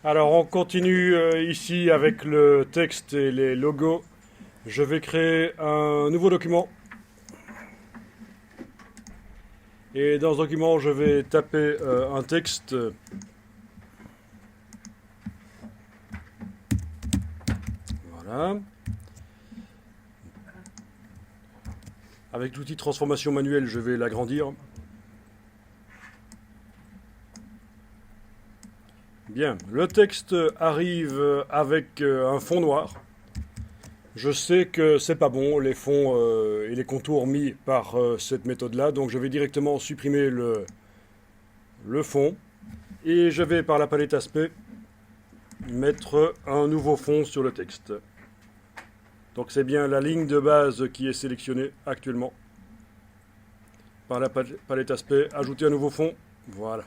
Alors on continue ici avec le texte et les logos. Je vais créer un nouveau document. Et dans ce document, je vais taper un texte. Voilà. Avec l'outil transformation manuelle, je vais l'agrandir. Bien, le texte arrive avec un fond noir. Je sais que c'est pas bon, les fonds et les contours mis par cette méthode-là, donc je vais directement supprimer le fond et je vais par la palette aspect mettre un nouveau fond sur le texte. Donc c'est bien la ligne de base qui est sélectionnée actuellement. Par la palette aspect, ajouter un nouveau fond, voilà.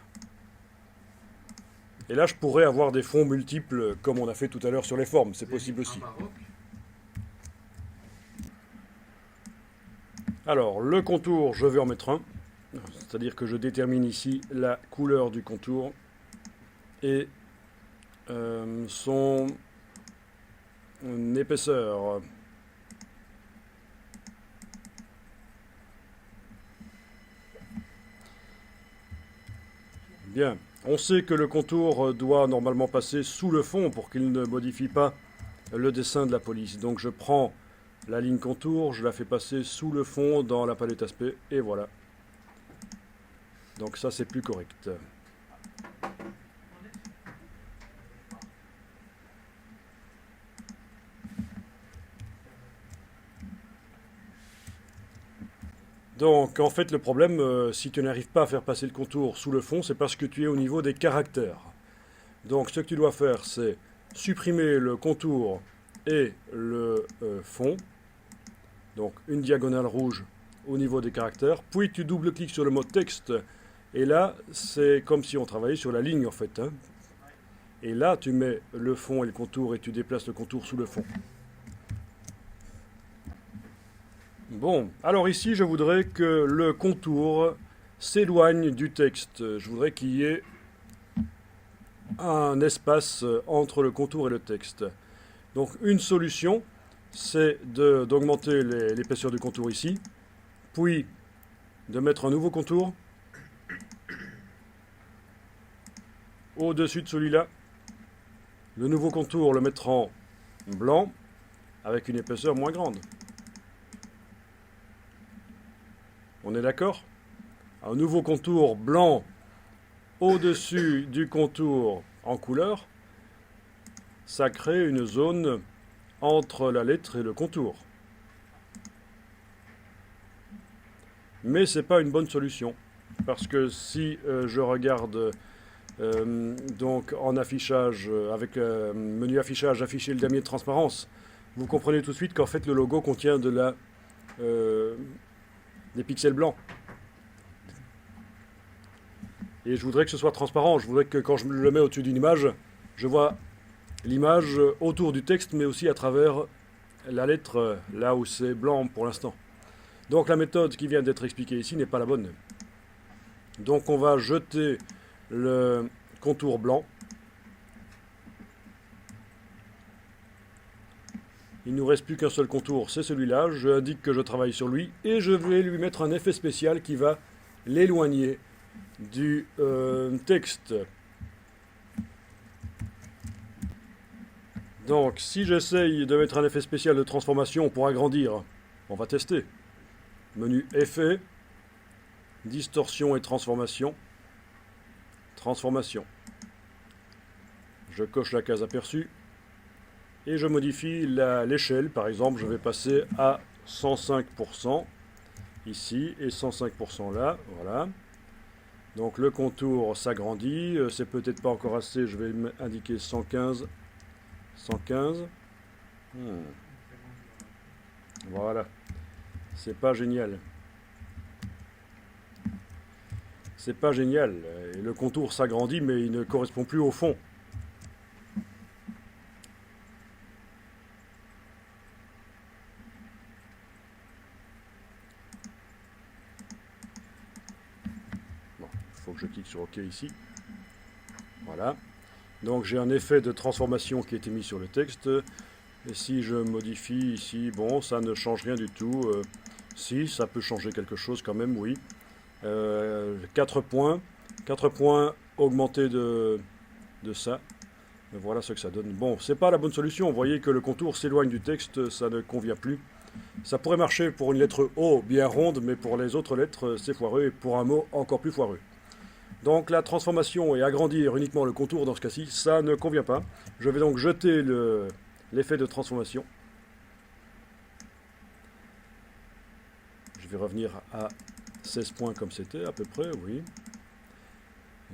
Et là je pourrais avoir des fonds multiples comme on a fait tout à l'heure sur les formes, c'est possible aussi. Alors, le contour, je vais en mettre un. C'est-à-dire que je détermine ici la couleur du contour et son épaisseur. Bien, on sait que le contour doit normalement passer sous le fond pour qu'il ne modifie pas le dessin de la police. Donc je prends la ligne contour, je la fais passer sous le fond dans la palette aspect et voilà. Donc ça c'est plus correct. Donc en fait le problème, si tu n'arrives pas à faire passer le contour sous le fond, c'est parce que tu es au niveau des caractères. Donc ce que tu dois faire, c'est supprimer le contour et le fond. Donc une diagonale rouge au niveau des caractères. Puis tu double-cliques sur le mot texte. Et là, c'est comme si on travaillait sur la ligne en fait. Hein. Et là, tu mets le fond et le contour et tu déplaces le contour sous le fond. Bon, alors ici, je voudrais que le contour s'éloigne du texte. Je voudrais qu'il y ait un espace entre le contour et le texte. Donc une solution, c'est d'augmenter l'épaisseur du contour ici, puis de mettre un nouveau contour au-dessus de celui-là. Le nouveau contour, le mettre en blanc avec une épaisseur moins grande. On est d'accord? Un nouveau contour blanc au-dessus du contour en couleur, ça crée une zone entre la lettre et le contour. Mais ce n'est pas une bonne solution. Parce que si je regarde donc en affichage, avec menu affichage, afficher le damier de transparence, vous comprenez tout de suite qu'en fait le logo contient des pixels blancs. Et je voudrais que ce soit transparent. Je voudrais que quand je le mets au-dessus d'une image, je vois l'image autour du texte, mais aussi à travers la lettre, là où c'est blanc pour l'instant. Donc la méthode qui vient d'être expliquée ici n'est pas la bonne. Donc on va jeter le contour blanc. Il ne nous reste plus qu'un seul contour, c'est celui-là. Je indique que je travaille sur lui et je vais lui mettre un effet spécial qui va l'éloigner du texte. Donc si j'essaye de mettre un effet spécial de transformation pour agrandir, on va tester. Menu effet, distorsion et transformation. Transformation. Je coche la case aperçue et je modifie l'échelle. Par exemple, je vais passer à 105% ici et 105% là. Voilà. Donc le contour s'agrandit. C'est peut-être pas encore assez. Je vais indiquer 115. 115. Voilà. C'est pas génial. C'est pas génial. Et le contour s'agrandit, mais il ne correspond plus au fond. Bon, il faut que je clique sur OK ici. Voilà. Donc j'ai un effet de transformation qui a été mis sur le texte. Et si je modifie ici, bon, ça ne change rien du tout. Si, ça peut changer quelque chose quand même, oui. 4 points. 4 points augmentés de ça. Et voilà ce que ça donne. Bon, c'est pas la bonne solution. Vous voyez que le contour s'éloigne du texte, ça ne convient plus. Ça pourrait marcher pour une lettre O bien ronde, mais pour les autres lettres, c'est foireux. Et pour un mot, encore plus foireux. Donc la transformation et agrandir uniquement le contour dans ce cas-ci, ça ne convient pas. Je vais donc jeter l'effet de transformation. Je vais revenir à 16 points comme c'était à peu près, oui.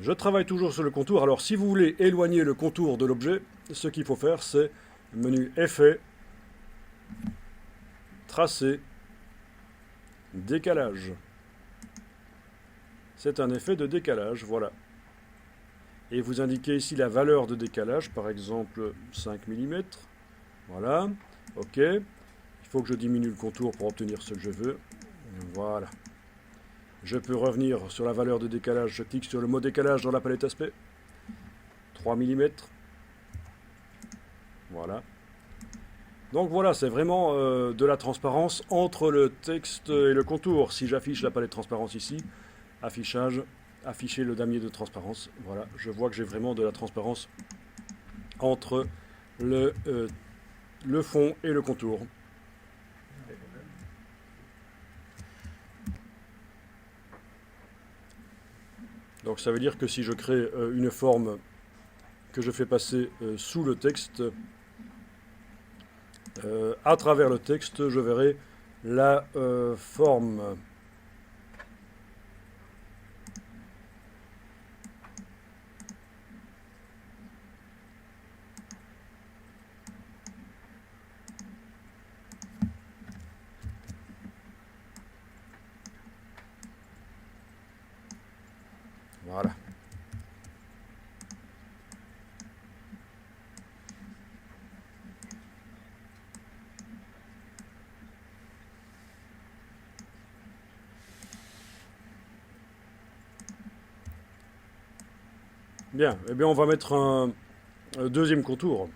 Je travaille toujours sur le contour. Alors si vous voulez éloigner le contour de l'objet, ce qu'il faut faire, c'est menu Effet, Tracer, Décalage. C'est un effet de décalage, voilà. Et vous indiquez ici la valeur de décalage, par exemple 5 mm. Voilà, ok. Il faut que je diminue le contour pour obtenir ce que je veux. Voilà. Je peux revenir sur la valeur de décalage. Je clique sur le mot décalage dans la palette aspect. 3 mm. Voilà. Donc voilà, c'est vraiment de la transparence entre le texte et le contour. Si j'affiche la palette transparence ici, affichage, afficher le damier de transparence. Voilà, je vois que j'ai vraiment de la transparence entre le fond et le contour. Donc ça veut dire que si je crée une forme que je fais passer sous le texte, à travers le texte, je verrai la forme. Voilà. Bien, eh bien on va mettre un deuxième contour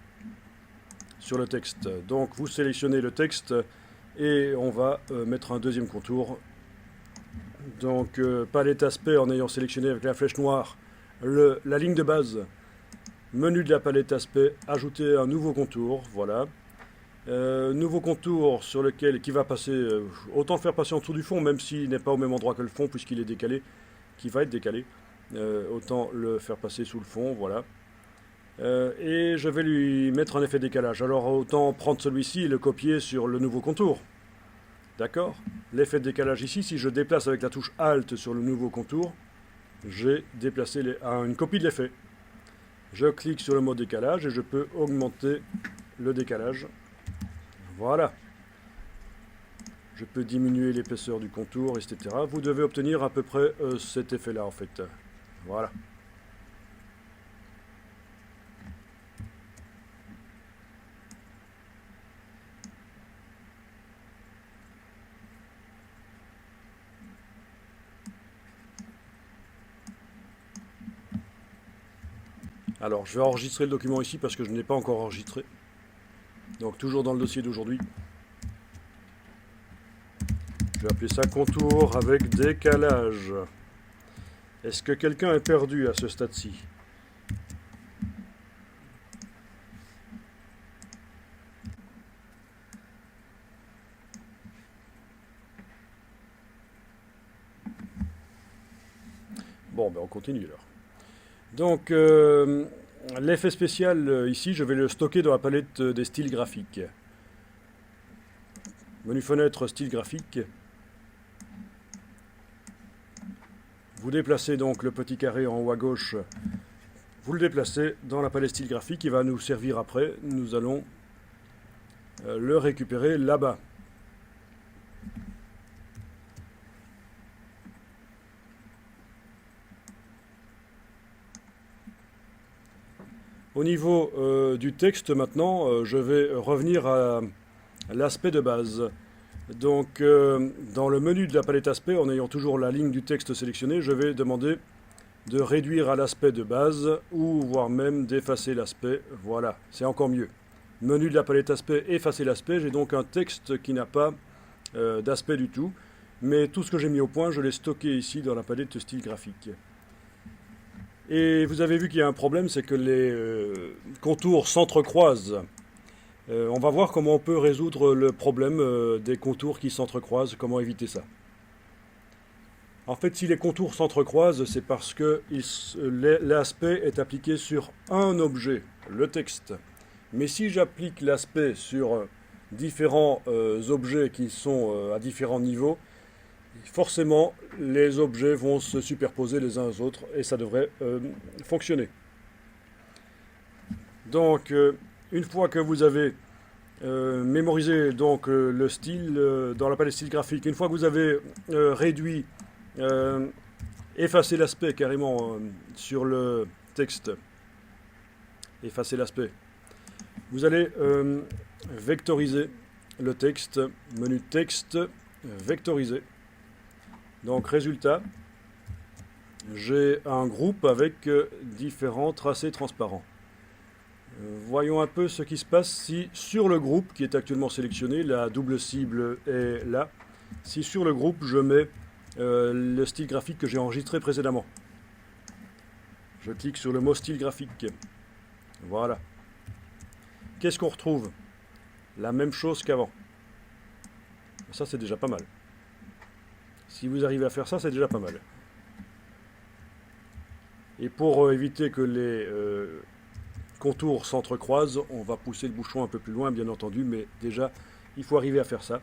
sur le texte. Donc vous sélectionnez le texte et on va mettre un deuxième contour. Donc palette aspect en ayant sélectionné avec la flèche noire la ligne de base. Menu de la palette aspect, ajouter un nouveau contour, voilà. Nouveau contour sur lequel qui va passer, autant le faire passer en dessous du fond, même s'il n'est pas au même endroit que le fond puisqu'il est décalé, qui va être décalé. Autant le faire passer sous le fond, voilà. Et je vais lui mettre un effet décalage. Alors autant prendre celui-ci et le copier sur le nouveau contour. D'accord? L'effet de décalage ici, si je déplace avec la touche Alt sur le nouveau contour, j'ai déplacé une copie de l'effet. Je clique sur le mot décalage et je peux augmenter le décalage. Voilà. Je peux diminuer l'épaisseur du contour, etc. Vous devez obtenir à peu près cet effet-là, en fait. Voilà. Alors, je vais enregistrer le document ici parce que je n'ai pas encore enregistré. Donc, toujours dans le dossier d'aujourd'hui. Je vais appeler ça contour avec décalage. Est-ce que quelqu'un est perdu à ce stade-ci? Bon, ben on continue alors. Donc, l'effet spécial ici, je vais le stocker dans la palette des styles graphiques. Menu fenêtre, style graphique. Vous déplacez donc le petit carré en haut à gauche. Vous le déplacez dans la palette style graphique qui va nous servir après. Nous allons le récupérer là-bas. Au niveau du texte maintenant, je vais revenir à l'aspect de base. Donc dans le menu de la palette aspect, en ayant toujours la ligne du texte sélectionnée, je vais demander de réduire à l'aspect de base ou voire même d'effacer l'aspect. Voilà, c'est encore mieux. Menu de la palette aspect, effacer l'aspect. J'ai donc un texte qui n'a pas d'aspect du tout. Mais tout ce que j'ai mis au point, je l'ai stocké ici dans la palette style graphique. Et vous avez vu qu'il y a un problème, c'est que les contours s'entrecroisent. On va voir comment on peut résoudre le problème des contours qui s'entrecroisent, comment éviter ça. En fait, si les contours s'entrecroisent, c'est parce que l'aspect est appliqué sur un objet, le texte. Mais si j'applique l'aspect sur différents objets qui sont à différents niveaux, forcément, les objets vont se superposer les uns aux autres et ça devrait fonctionner. Donc, une fois que vous avez mémorisé donc, le style dans la palette style graphique, une fois que vous avez réduit, effacé l'aspect carrément sur le texte, effacer l'aspect, vous allez vectoriser le texte, menu texte, vectoriser. Donc résultat, j'ai un groupe avec différents tracés transparents. Voyons un peu ce qui se passe si sur le groupe qui est actuellement sélectionné, la double cible est là, si sur le groupe je mets le style graphique que j'ai enregistré précédemment. Je clique sur le mot style graphique. Voilà. Qu'est-ce qu'on retrouve? La même chose qu'avant. Ça c'est déjà pas mal. Si vous arrivez à faire ça, c'est déjà pas mal. Et pour éviter que les contours s'entrecroisent, on va pousser le bouchon un peu plus loin, bien entendu, mais déjà, il faut arriver à faire ça.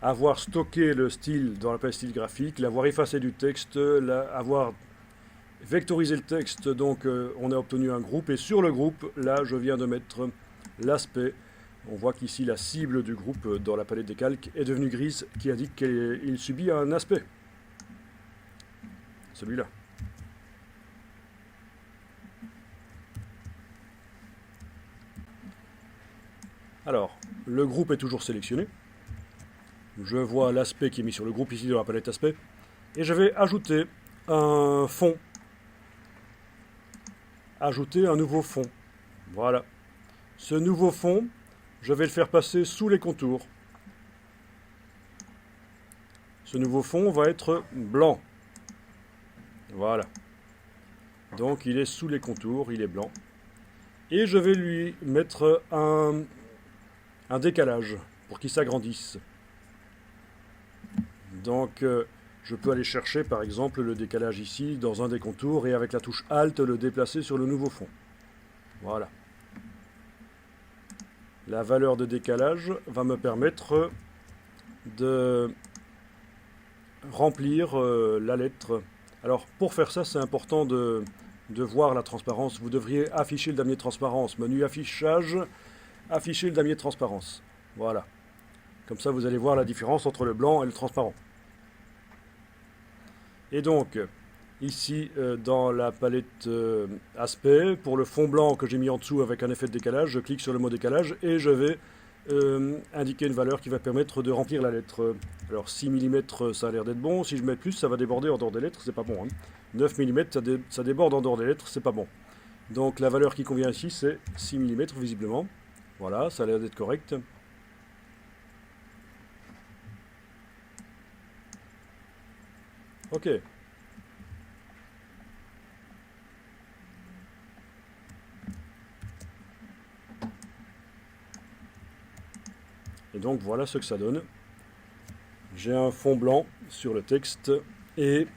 Avoir stocké le style dans la palette style graphique, l'avoir effacé du texte, avoir vectorisé le texte, donc on a obtenu un groupe, et sur le groupe, là, je viens de mettre l'aspect. On voit qu'ici la cible du groupe dans la palette des calques est devenue grise, qui indique qu'il subit un aspect. Celui-là. Alors, le groupe est toujours sélectionné. Je vois l'aspect qui est mis sur le groupe ici dans la palette aspect. Et je vais ajouter un fond. Ajouter un nouveau fond. Voilà. Ce nouveau fond, je vais le faire passer sous les contours. Ce nouveau fond va être blanc. Voilà. Donc il est sous les contours, il est blanc. Et je vais lui mettre un décalage pour qu'il s'agrandisse. Donc je peux aller chercher par exemple le décalage ici dans un des contours et avec la touche Alt le déplacer sur le nouveau fond. Voilà. La valeur de décalage va me permettre de remplir la lettre. Alors pour faire ça, c'est important de voir la transparence. Vous devriez afficher le damier de transparence. Menu affichage, afficher le damier de transparence. Voilà. Comme ça, vous allez voir la différence entre le blanc et le transparent. Et donc, ici, dans la palette aspect, pour le fond blanc que j'ai mis en dessous avec un effet de décalage, je clique sur le mot décalage et je vais indiquer une valeur qui va permettre de remplir la lettre. Alors 6 mm, ça a l'air d'être bon. Si je mets plus, ça va déborder en dehors des lettres, c'est pas bon. Hein. 9 mm, ça déborde en dehors des lettres, c'est pas bon. Donc la valeur qui convient ici, c'est 6 mm, visiblement. Voilà, ça a l'air d'être correct. Ok. Et donc voilà ce que ça donne. J'ai un fond blanc sur le texte et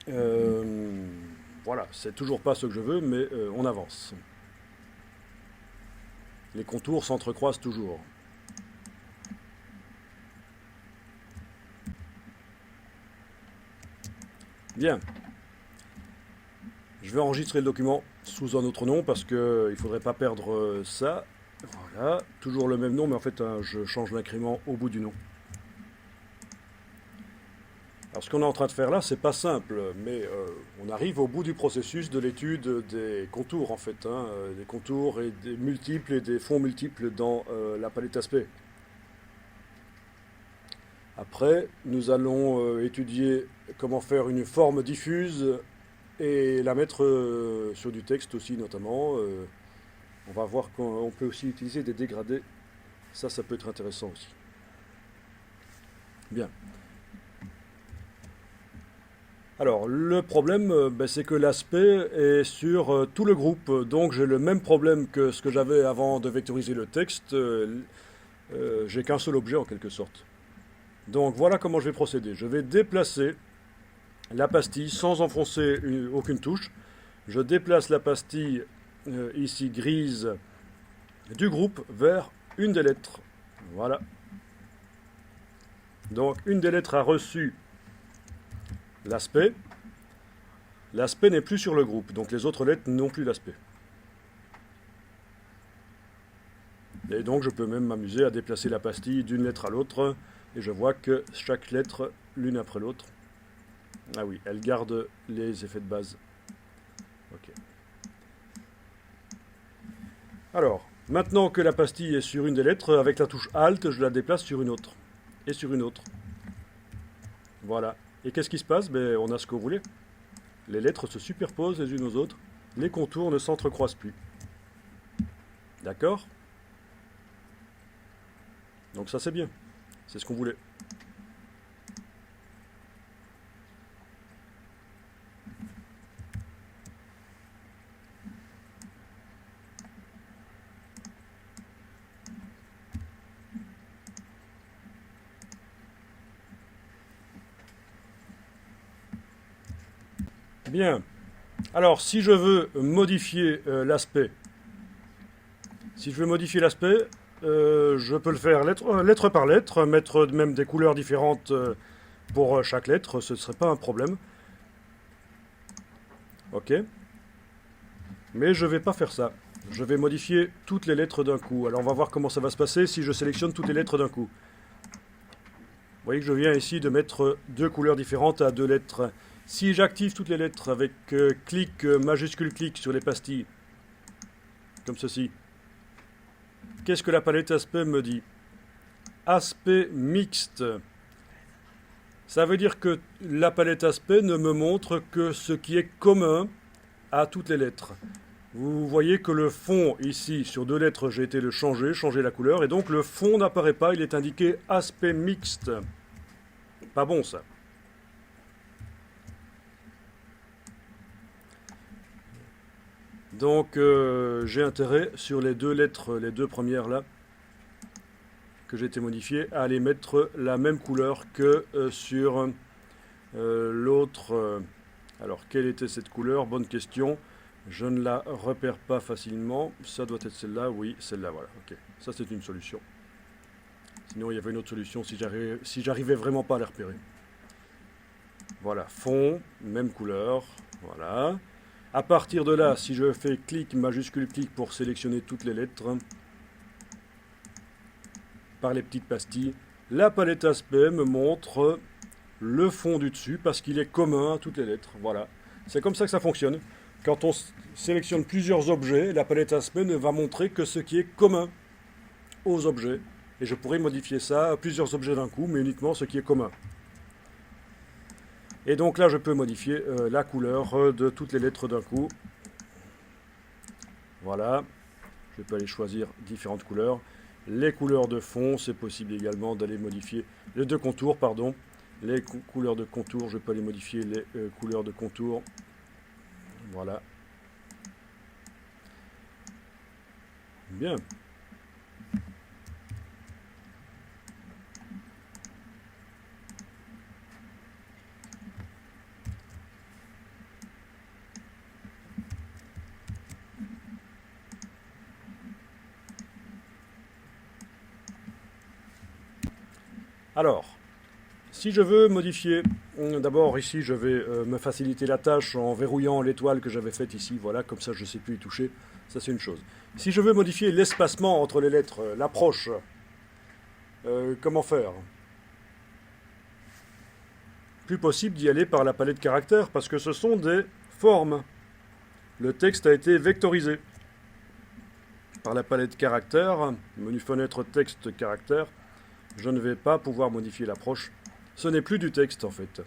voilà, c'est toujours pas ce que je veux, mais on avance. Les contours s'entrecroisent toujours. Bien. Je vais enregistrer le document sous un autre nom parce qu'il ne faudrait pas perdre ça. Voilà, toujours le même nom, mais en fait, je change l'incrément au bout du nom. Alors, ce qu'on est en train de faire là, c'est pas simple, mais on arrive au bout du processus de l'étude des contours, en fait. Des contours et des multiples et des fonds multiples dans la palette aspect. Après, nous allons étudier comment faire une forme diffuse et la mettre sur du texte aussi notamment. On va voir qu'on peut aussi utiliser des dégradés. Ça peut être intéressant aussi. Bien. Alors, le problème, c'est que l'aspect est sur tout le groupe. Donc, j'ai le même problème que ce que j'avais avant de vectoriser le texte. J'ai qu'un seul objet en quelque sorte. Donc, voilà comment je vais procéder. Je vais déplacer la pastille sans enfoncer aucune touche. Je déplace la pastille ici grise du groupe vers une des lettres. Voilà. Donc, une des lettres a reçu l'aspect. L'aspect n'est plus sur le groupe, donc les autres lettres n'ont plus l'aspect. Et donc je peux même m'amuser à déplacer la pastille d'une lettre à l'autre, et je vois que chaque lettre, l'une après l'autre, ah oui, elle garde les effets de base. Ok. Alors, maintenant que la pastille est sur une des lettres, avec la touche Alt, je la déplace sur une autre, et sur une autre. Voilà. Et qu'est-ce qui se passe? On a ce que vous voulez. Les lettres se superposent les unes aux autres. Les contours ne s'entrecroisent plus. D'accord? Donc ça c'est bien. C'est ce qu'on voulait. Bien. Alors, si je veux modifier l'aspect, je peux le faire lettre par lettre, mettre même des couleurs différentes pour chaque lettre, ce ne serait pas un problème. Ok. Mais je ne vais pas faire ça. Je vais modifier toutes les lettres d'un coup. Alors, on va voir comment ça va se passer si je sélectionne toutes les lettres d'un coup. Vous voyez que je viens ici de mettre deux couleurs différentes à deux lettres. Si j'active toutes les lettres avec clic, majuscule clic sur les pastilles, comme ceci, qu'est-ce que la palette aspect me dit? Aspect mixte. Ça veut dire que la palette aspect ne me montre que ce qui est commun à toutes les lettres. Vous voyez que le fond ici, sur deux lettres, j'ai été le changer la couleur, et donc le fond n'apparaît pas, il est indiqué aspect mixte. Pas bon ça. Donc j'ai intérêt sur les deux lettres, les deux premières là, que j'ai été modifiées, à les mettre la même couleur que sur l'autre. Alors quelle était cette couleur? Bonne question. Je ne la repère pas facilement. Ça doit être celle-là, oui, celle-là, voilà. Ok, ça c'est une solution. Sinon il y avait une autre solution si j'arrivais vraiment pas à la repérer. Voilà, fond, même couleur, voilà. À partir de là, si je fais clic, majuscule clic pour sélectionner toutes les lettres, par les petites pastilles, la palette aspect me montre le fond du dessus parce qu'il est commun à toutes les lettres. Voilà, c'est comme ça que ça fonctionne. Quand on sélectionne plusieurs objets, la palette aspect ne va montrer que ce qui est commun aux objets. Et je pourrais modifier ça à plusieurs objets d'un coup, mais uniquement ce qui est commun. Et donc là, je peux modifier la couleur de toutes les lettres d'un coup. Voilà. Je peux aller choisir différentes couleurs. Les couleurs de fond, c'est possible également d'aller modifier les deux contours, pardon. Les couleurs de contour, je peux aller modifier les couleurs de contour. Voilà. Bien. Alors, si je veux modifier, d'abord ici je vais me faciliter la tâche en verrouillant l'étoile que j'avais faite ici, voilà, comme ça je ne sais plus y toucher, ça c'est une chose. Si je veux modifier l'espacement entre les lettres, l'approche, comment faire? Plus possible d'y aller par la palette caractères, parce que ce sont des formes. Le texte a été vectorisé par la palette caractères, menu fenêtre texte caractères. Je ne vais pas pouvoir modifier l'approche. Ce n'est plus du texte en fait.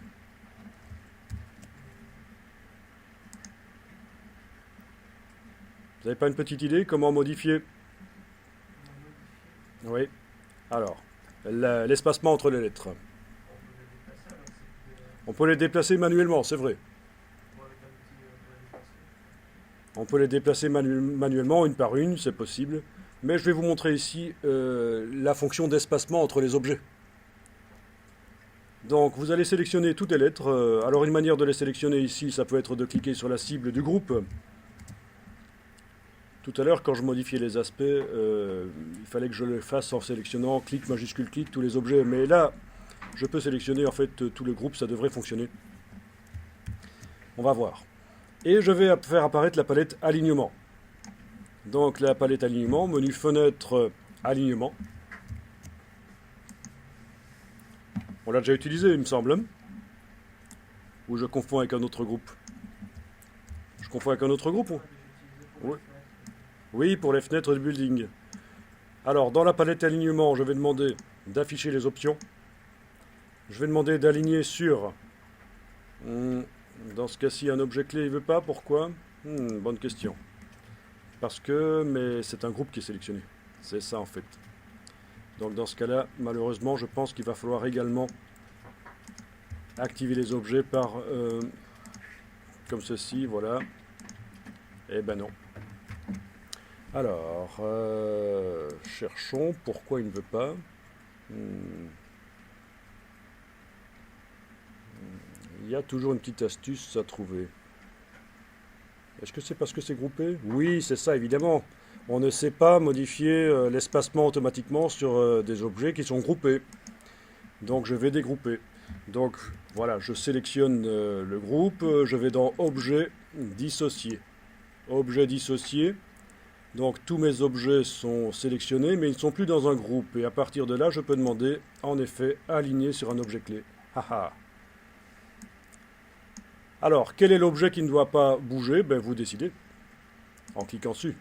Vous n'avez pas une petite idée comment modifier? Oui. Alors, l'espacement entre les lettres. On peut les déplacer manuellement, c'est vrai. On peut les déplacer manuellement, une par une, c'est possible. Mais je vais vous montrer ici la fonction d'espacement entre les objets. Donc vous allez sélectionner toutes les lettres. Alors une manière de les sélectionner ici, ça peut être de cliquer sur la cible du groupe. Tout à l'heure, quand je modifiais les aspects, il fallait que je le fasse en sélectionnant clic, majuscule, clic, tous les objets. Mais là, je peux sélectionner en fait tout le groupe, ça devrait fonctionner. On va voir. Et je vais faire apparaître la palette alignement. Donc la palette alignement, menu fenêtre alignement. On l'a déjà utilisé, il me semble. Ou je confonds avec un autre groupe. Je confonds avec un autre groupe? Oui. Oui, pour les fenêtres de building. Alors, dans la palette alignement, je vais demander d'afficher les options. Je vais demander d'aligner sur... Dans ce cas-ci, un objet clé, il veut pas. Pourquoi? Bonne question. Parce que... Mais c'est un groupe qui est sélectionné. C'est ça, en fait. Donc, dans ce cas-là, malheureusement, je pense qu'il va falloir également activer les objets par... comme ceci, voilà. Eh ben non. Alors, cherchons pourquoi il ne veut pas. Il y a toujours une petite astuce à trouver. Est-ce que c'est parce que c'est groupé? Oui, c'est ça, évidemment. On ne sait pas modifier l'espacement automatiquement sur des objets qui sont groupés. Donc je vais dégrouper. Donc voilà, je sélectionne le groupe, je vais dans Objet, Dissocier. Objet dissocié. Donc tous mes objets sont sélectionnés, mais ils ne sont plus dans un groupe. Et à partir de là, je peux demander, en effet, aligner sur un objet clé. Haha. Alors, quel est l'objet qui ne doit pas bouger? Ben, vous décidez, en cliquant dessus.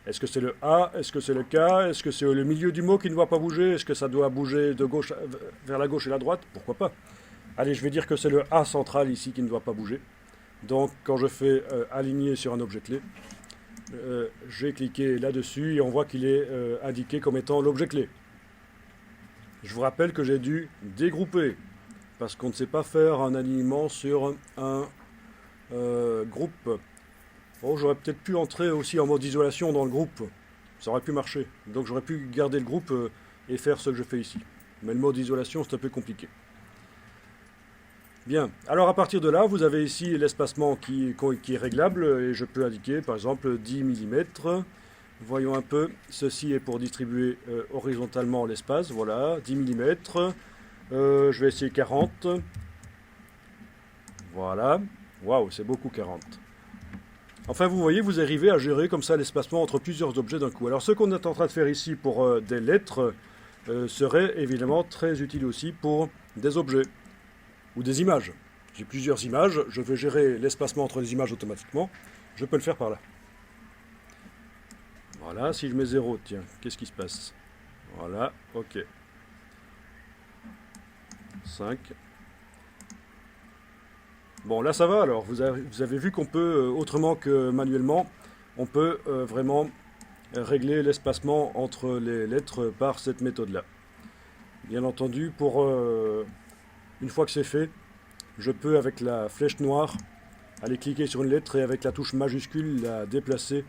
Est-ce que c'est le A? Est-ce que c'est le K? Est-ce que c'est le milieu du mot qui ne doit pas bouger? Est-ce que ça doit bouger de gauche vers la gauche et la droite? Pourquoi pas? Allez, je vais dire que c'est le A central ici qui ne doit pas bouger. Donc, quand je fais aligner sur un objet clé, j'ai cliqué là-dessus et on voit qu'il est indiqué comme étant l'objet clé. Je vous rappelle que j'ai dû dégrouper parce qu'on ne sait pas faire un alignement sur un groupe. Oh, j'aurais peut-être pu entrer aussi en mode isolation dans le groupe. Ça aurait pu marcher. Donc j'aurais pu garder le groupe et faire ce que je fais ici. Mais le mode isolation, c'est un peu compliqué. Bien, alors à partir de là, vous avez ici l'espacement qui est réglable et je peux indiquer par exemple 10 mm. Voyons un peu, ceci est pour distribuer horizontalement l'espace, voilà, 10 mm. Je vais essayer 40. Voilà, waouh, c'est beaucoup 40. Enfin, vous voyez, vous arrivez à gérer comme ça l'espacement entre plusieurs objets d'un coup. Alors ce qu'on est en train de faire ici pour des lettres serait évidemment très utile aussi pour des objets. Ou des images. J'ai plusieurs images, je veux gérer l'espacement entre les images automatiquement, je peux le faire par là. Voilà, si je mets 0, tiens, qu'est-ce qui se passe? Voilà, ok. 5. Bon, là ça va alors, vous avez vu qu'on peut, autrement que manuellement, on peut vraiment régler l'espacement entre les lettres par cette méthode-là. Bien entendu, pour... une fois que c'est fait, je peux avec la flèche noire aller cliquer sur une lettre et avec la touche majuscule la déplacer.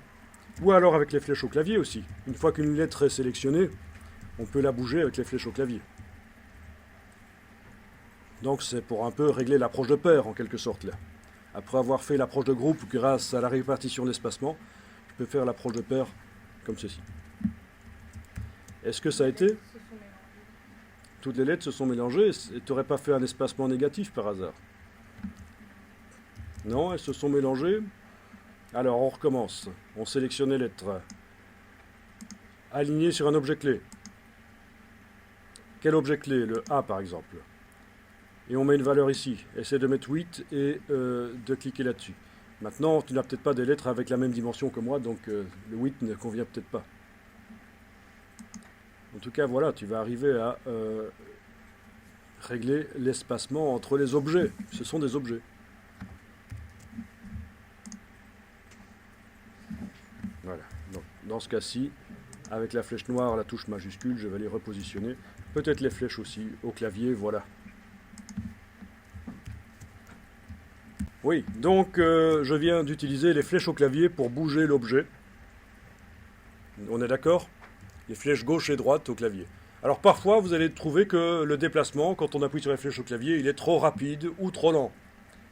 Ou alors avec les flèches au clavier aussi. Une fois qu'une lettre est sélectionnée, on peut la bouger avec les flèches au clavier. Donc c'est pour un peu régler l'approche de paire en quelque sorte là. Après avoir fait l'approche de groupe grâce à la répartition d'espacement, je peux faire l'approche de paire comme ceci. Est-ce que ça a été? Toutes les lettres se sont mélangées et tu n'aurais pas fait un espacement négatif par hasard? Non, elles se sont mélangées. Alors on recommence. On sélectionne les lettres. Aligner sur un objet clé. Quel objet clé? Le A par exemple. Et on met une valeur ici. Essaie de mettre 8 et de cliquer là-dessus. Maintenant, tu n'as peut-être pas des lettres avec la même dimension que moi, donc le 8 ne convient peut-être pas. En tout cas, voilà, tu vas arriver à régler l'espacement entre les objets. Ce sont des objets. Voilà. Donc, dans ce cas-ci, avec la flèche noire, la touche majuscule, je vais les repositionner. Peut-être les flèches aussi au clavier, voilà. Oui, donc je viens d'utiliser les flèches au clavier pour bouger l'objet. On est d'accord? Les flèches gauche et droite au clavier. Alors parfois, vous allez trouver que le déplacement, quand on appuie sur les flèches au clavier, il est trop rapide ou trop lent.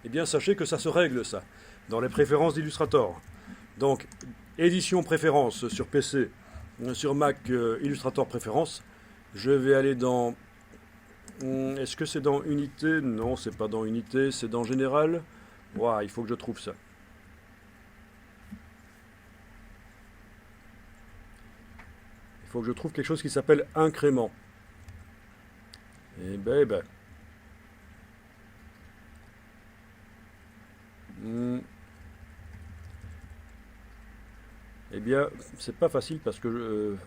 Eh bien, sachez que ça se règle, ça, dans les préférences d'Illustrator. Donc, édition préférences sur PC, sur Mac, Illustrator préférences. Je vais aller dans... Est-ce que c'est dans Unité? Non, c'est pas dans Unité, c'est dans Général. Ouah, il faut que je trouve ça. Il faut que je trouve quelque chose qui s'appelle incrément. Eh ben. Eh bien, c'est pas facile parce que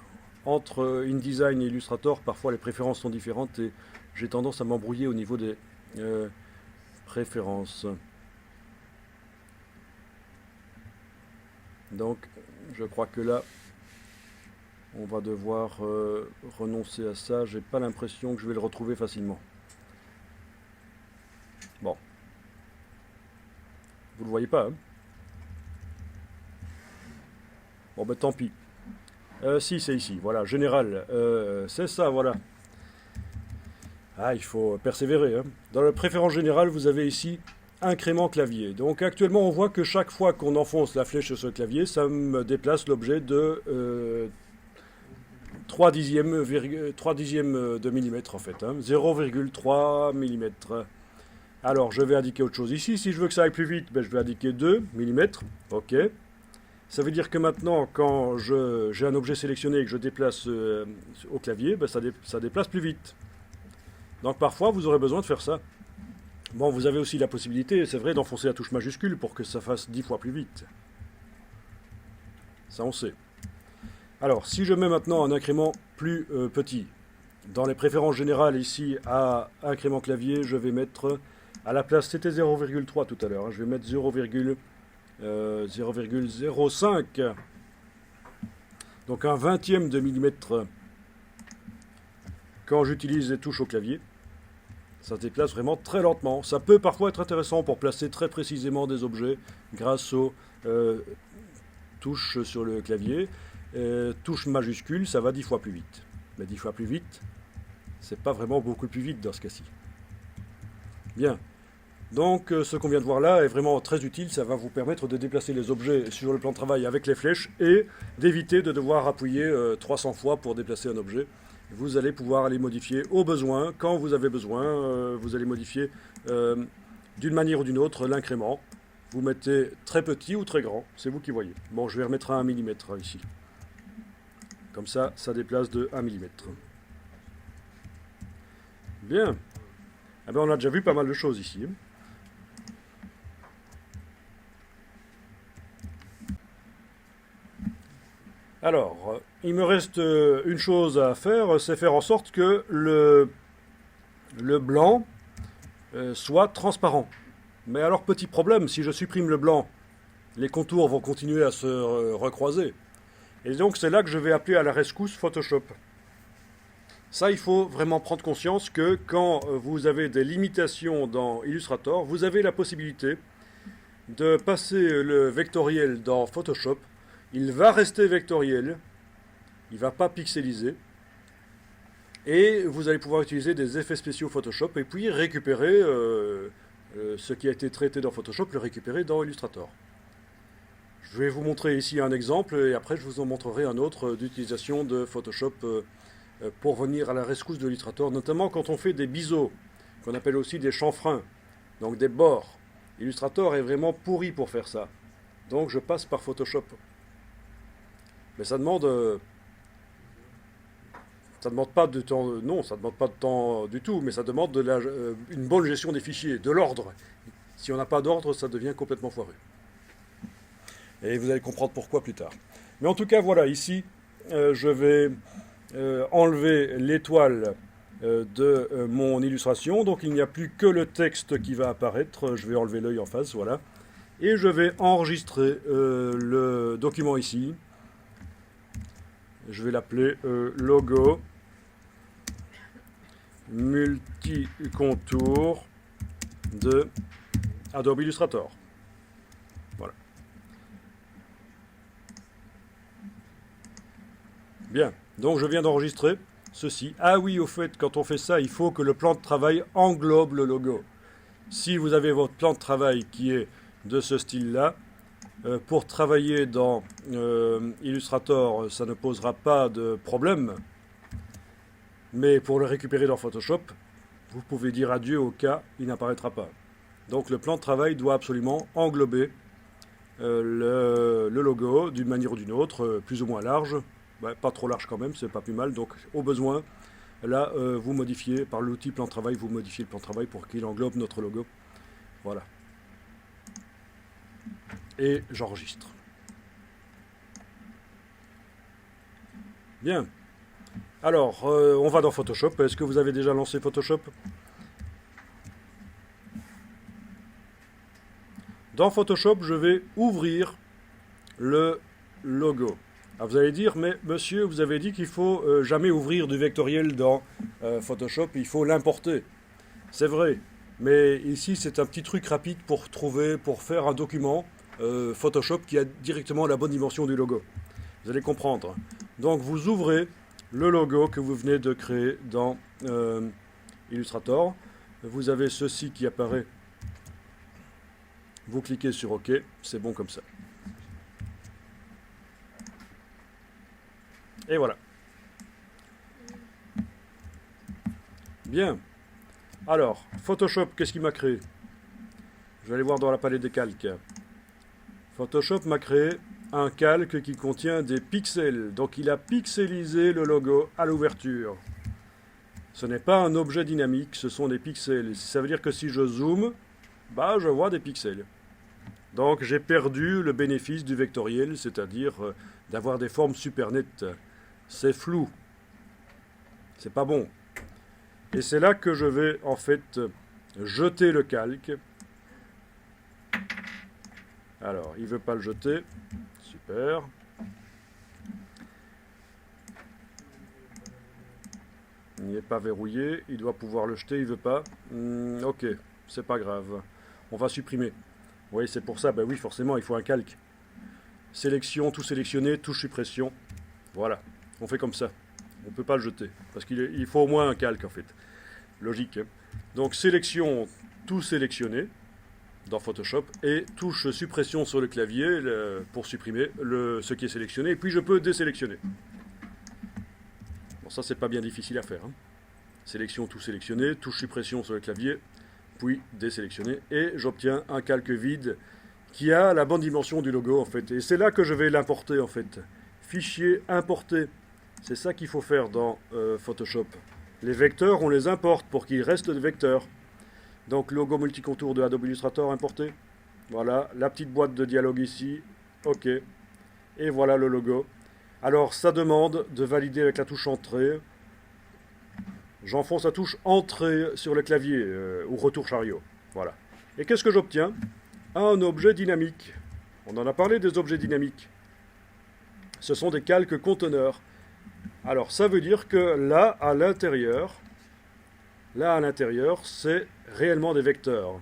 entre InDesign et Illustrator, parfois les préférences sont différentes et j'ai tendance à m'embrouiller au niveau des préférences. Donc, je crois que là, on va devoir renoncer à ça. J'ai pas l'impression que je vais le retrouver facilement. Bon. Vous le voyez pas, hein? Bon, ben tant pis. Si, c'est ici. Voilà, général. C'est ça, voilà. Ah, il faut persévérer, hein. Dans la préférence générale, vous avez ici incrément clavier. Donc actuellement, on voit que chaque fois qu'on enfonce la flèche sur le clavier, ça me déplace l'objet de 3 dixièmes de millimètre en fait, hein, 0,3 mm. Alors je vais indiquer autre chose ici. Si je veux que ça aille plus vite, ben, je vais indiquer 2 mm. Ok. Ça veut dire que maintenant, quand j'ai un objet sélectionné et que je déplace au clavier, ben, ça déplace plus vite. Donc parfois, vous aurez besoin de faire ça. Bon, vous avez aussi la possibilité, c'est vrai, d'enfoncer la touche majuscule pour que ça fasse 10 fois plus vite. Ça, on sait. Alors, si je mets maintenant un incrément plus petit, dans les préférences générales ici à incrément clavier, je vais mettre à la place, c'était 0,3 tout à l'heure, hein, je vais mettre 0,05. Donc un vingtième de millimètre quand j'utilise les touches au clavier. Ça se déplace vraiment très lentement. Ça peut parfois être intéressant pour placer très précisément des objets grâce aux touches sur le clavier. Touche majuscule, ça va 10 fois plus vite. Mais 10 fois plus vite, c'est pas vraiment beaucoup plus vite dans ce cas-ci. Bien. Donc ce qu'on vient de voir là est vraiment très utile. Ça va vous permettre de déplacer les objets sur le plan de travail avec les flèches et d'éviter de devoir appuyer 300 fois pour déplacer un objet. Vous allez pouvoir les modifier au besoin, quand vous avez besoin. Vous allez modifier d'une manière ou d'une autre l'incrément. Vous mettez très petit ou très grand, c'est vous qui voyez. Bon, je vais remettre à 1 mm ici. Comme ça, ça déplace de 1 mm. Bien. Eh bien, on a déjà vu pas mal de choses ici. Alors, il me reste une chose à faire, c'est faire en sorte que le blanc soit transparent. Mais alors, petit problème, si je supprime le blanc, les contours vont continuer à se recroiser. Et donc, c'est là que je vais appeler à la rescousse Photoshop. Ça, il faut vraiment prendre conscience que quand vous avez des limitations dans Illustrator, vous avez la possibilité de passer le vectoriel dans Photoshop. Il va rester vectoriel, il ne va pas pixeliser, et vous allez pouvoir utiliser des effets spéciaux Photoshop et puis récupérer ce qui a été traité dans Photoshop, le récupérer dans Illustrator. Je vais vous montrer ici un exemple et après je vous en montrerai un autre d'utilisation de Photoshop pour venir à la rescousse de Illustrator, notamment quand on fait des biseaux, qu'on appelle aussi des chanfreins, donc des bords. Illustrator est vraiment pourri pour faire ça, donc je passe par Photoshop. Mais ça demande pas de temps, non, ça demande pas de temps du tout, mais ça demande une bonne gestion des fichiers, de l'ordre. Si on n'a pas d'ordre, ça devient complètement foireux. Et vous allez comprendre pourquoi plus tard. Mais en tout cas, voilà, ici, je vais enlever l'étoile de mon illustration. Donc il n'y a plus que le texte qui va apparaître. Je vais enlever l'œil en face, voilà. Et je vais enregistrer le document ici. Je vais l'appeler logo multi-contour de Adobe Illustrator. Voilà. Bien, donc je viens d'enregistrer ceci. Ah oui, au fait, quand on fait ça, il faut que le plan de travail englobe le logo. Si vous avez votre plan de travail qui est de ce style-là, pour travailler dans Illustrator, ça ne posera pas de problème. Mais pour le récupérer dans Photoshop, vous pouvez dire adieu au cas, il n'apparaîtra pas. Donc le plan de travail doit absolument englober le logo d'une manière ou d'une autre, plus ou moins large. Ouais, pas trop large quand même, c'est pas plus mal. Donc au besoin, là, vous modifiez par l'outil plan de travail, vous modifiez le plan de travail pour qu'il englobe notre logo. Voilà. Et j'enregistre. Bien. Alors, on va dans Photoshop. Est-ce que vous avez déjà lancé Photoshop? Dans Photoshop, je vais ouvrir le logo. Alors vous allez dire, mais monsieur, vous avez dit qu'il faut jamais ouvrir du vectoriel dans Photoshop, il faut l'importer. C'est vrai, mais ici c'est un petit truc rapide pour trouver, pour faire un document Photoshop qui a directement la bonne dimension du logo. Vous allez comprendre. Donc vous ouvrez le logo que vous venez de créer dans Illustrator. Vous avez ceci qui apparaît. Vous cliquez sur OK, c'est bon comme ça. Et voilà. Bien. Alors, Photoshop, qu'est-ce qu'il m'a créé? Je vais aller voir dans la palette des calques. Photoshop m'a créé un calque qui contient des pixels. Donc il a pixelisé le logo à l'ouverture. Ce n'est pas un objet dynamique, ce sont des pixels. Ça veut dire que si je zoome, bah, je vois des pixels. Donc j'ai perdu le bénéfice du vectoriel, c'est-à-dire d'avoir des formes super nettes. C'est flou. C'est pas bon. Et c'est là que je vais en fait jeter le calque. Alors, il ne veut pas le jeter. Super. Il n'est pas verrouillé. Il doit pouvoir le jeter. Il ne veut pas. Ok, c'est pas grave. On va supprimer. Oui, c'est pour ça. Ben oui, forcément, il faut un calque. Sélection, tout sélectionner, touche suppression. Voilà. On fait comme ça. On ne peut pas le jeter. Parce qu'il faut au moins un calque, en fait. Logique. Hein. Donc, sélection, tout sélectionner dans Photoshop et touche suppression sur le clavier pour supprimer ce qui est sélectionné. Et puis, je peux désélectionner. Bon, ça, c'est pas bien difficile à faire. Hein. Sélection, tout sélectionner, touche suppression sur le clavier, puis désélectionner. Et j'obtiens un calque vide qui a la bonne dimension du logo, en fait. Et c'est là que je vais l'importer, en fait. Fichier importer. C'est ça qu'il faut faire dans Photoshop. Les vecteurs, on les importe pour qu'ils restent des vecteurs. Donc, logo multicontour de Adobe Illustrator importé. Voilà, la petite boîte de dialogue ici. OK. Et voilà le logo. Alors, ça demande de valider avec la touche Entrée. J'enfonce la touche Entrée sur le clavier, ou Retour chariot. Voilà. Et qu'est-ce que j'obtiens? Un objet dynamique. On en a parlé des objets dynamiques. Ce sont des calques conteneurs. Alors, ça veut dire que là, à l'intérieur, c'est réellement des vecteurs.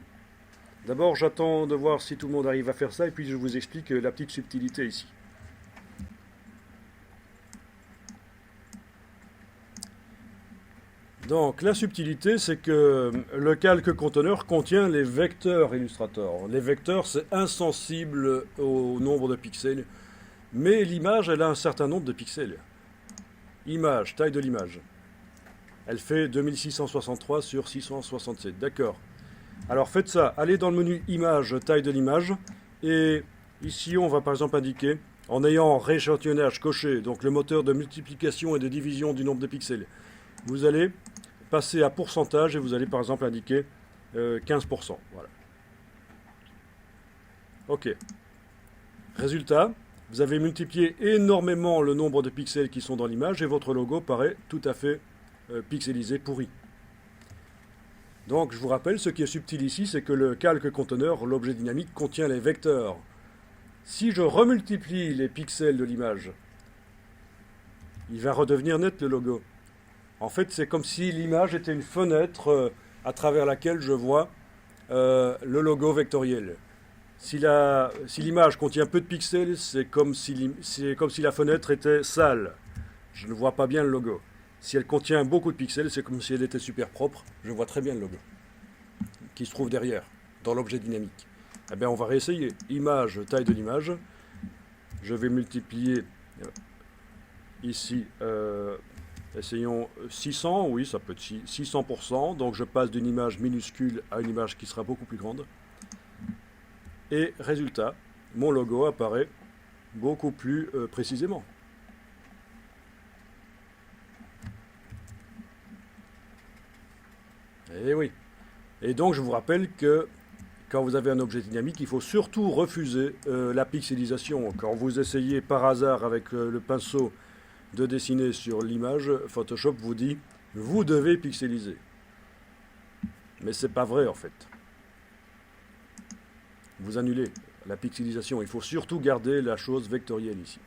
D'abord, j'attends de voir si tout le monde arrive à faire ça, et puis je vous explique la petite subtilité ici. Donc, la subtilité, c'est que le calque conteneur contient les vecteurs Illustrator. Les vecteurs, c'est insensible au nombre de pixels, mais l'image, elle a un certain nombre de pixels. Image, taille de l'image. Elle fait 2663 sur 667. D'accord. Alors faites ça. Allez dans le menu Image, taille de l'image. Et ici, on va par exemple indiquer, en ayant rééchantillonnage coché, donc le moteur de multiplication et de division du nombre de pixels, vous allez passer à pourcentage et vous allez par exemple indiquer 15%. Voilà. OK. Résultat. Vous avez multiplié énormément le nombre de pixels qui sont dans l'image et votre logo paraît tout à fait pixelisé, pourri. Donc je vous rappelle, ce qui est subtil ici, c'est que le calque conteneur, l'objet dynamique, contient les vecteurs. Si je remultiplie les pixels de l'image, il va redevenir net le logo. En fait, c'est comme si l'image était une fenêtre à travers laquelle je vois le logo vectoriel. Si l'image contient peu de pixels, c'est comme si la fenêtre était sale. Je ne vois pas bien le logo. Si elle contient beaucoup de pixels, c'est comme si elle était super propre. Je vois très bien le logo qui se trouve derrière, dans l'objet dynamique. Eh bien, on va réessayer. Image, taille de l'image. Je vais multiplier ici, essayons 600, oui, ça peut être 600%. Donc je passe d'une image minuscule à une image qui sera beaucoup plus grande. Et résultat, mon logo apparaît beaucoup plus précisément. Et oui. Et donc je vous rappelle que quand vous avez un objet dynamique, il faut surtout refuser la pixelisation. Quand vous essayez par hasard avec le pinceau de dessiner sur l'image, Photoshop vous dit « vous devez pixeliser ». Mais c'est pas vrai en fait. Vous annulez la pixelisation. Il faut surtout garder la chose vectorielle ici.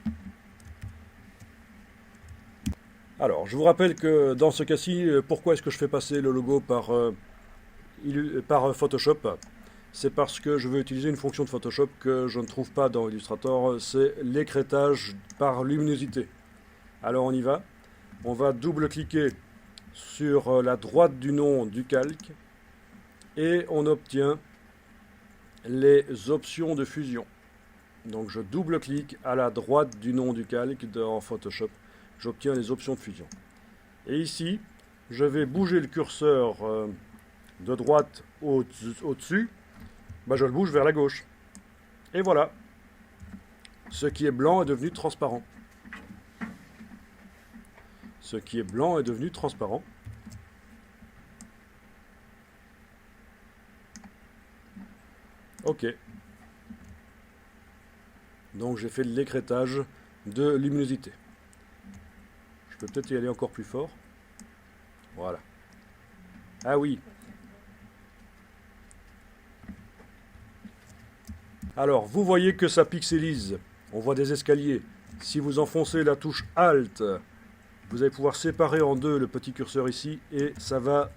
Alors, je vous rappelle que dans ce cas-ci, pourquoi est-ce que je fais passer le logo par Photoshop? C'est parce que je veux utiliser une fonction de Photoshop que je ne trouve pas dans Illustrator, c'est l'écrêtage par luminosité. Alors on y va. On va double-cliquer sur la droite du nom du calque et on obtient les options de fusion. Donc je double-clique à la droite du nom du calque dans Photoshop. J'obtiens les options de fusion. Et ici, je vais bouger le curseur de droite au-dessus. Je le bouge vers la gauche. Et voilà. Ce qui est blanc est devenu transparent. Ce qui est blanc est devenu transparent. Ok. Donc j'ai fait de l'écrêtage de luminosité. Je peux peut-être y aller encore plus fort. Voilà. Ah oui. Alors, vous voyez que ça pixelise. On voit des escaliers. Si vous enfoncez la touche Alt, vous allez pouvoir séparer en deux le petit curseur ici et ça va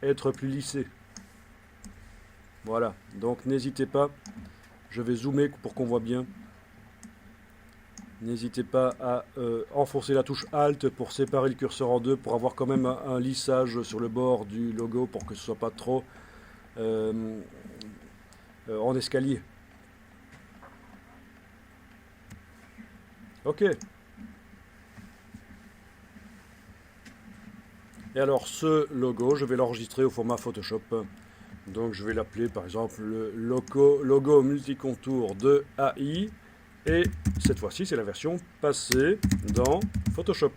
être plus lissé. Voilà. Donc, n'hésitez pas. Je vais zoomer pour qu'on voit bien. N'hésitez pas à enfoncer la touche Alt pour séparer le curseur en deux, pour avoir quand même un lissage sur le bord du logo pour que ce ne soit pas trop en escalier. Ok. Et alors ce logo, je vais l'enregistrer au format Photoshop. Donc je vais l'appeler par exemple le logo multicontour de AI. Et cette fois-ci, c'est la version passée dans Photoshop.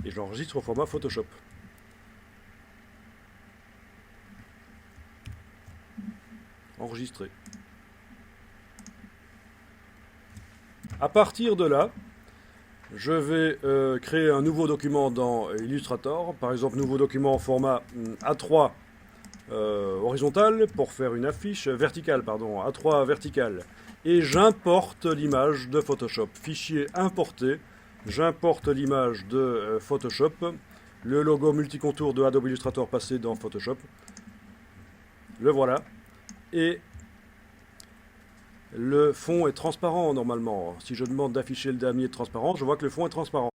Et je l'enregistre au format Photoshop. Enregistré. À partir de là, je vais créer un nouveau document dans Illustrator. Par exemple, nouveau document en format A3 horizontal pour faire une affiche verticale, pardon, A3 verticale. Et j'importe l'image de Photoshop. Fichier importé, j'importe l'image de Photoshop, le logo multicontour de Adobe Illustrator passé dans Photoshop. Le voilà. Et le fond est transparent normalement. Si je demande d'afficher le damier transparent, je vois que le fond est transparent.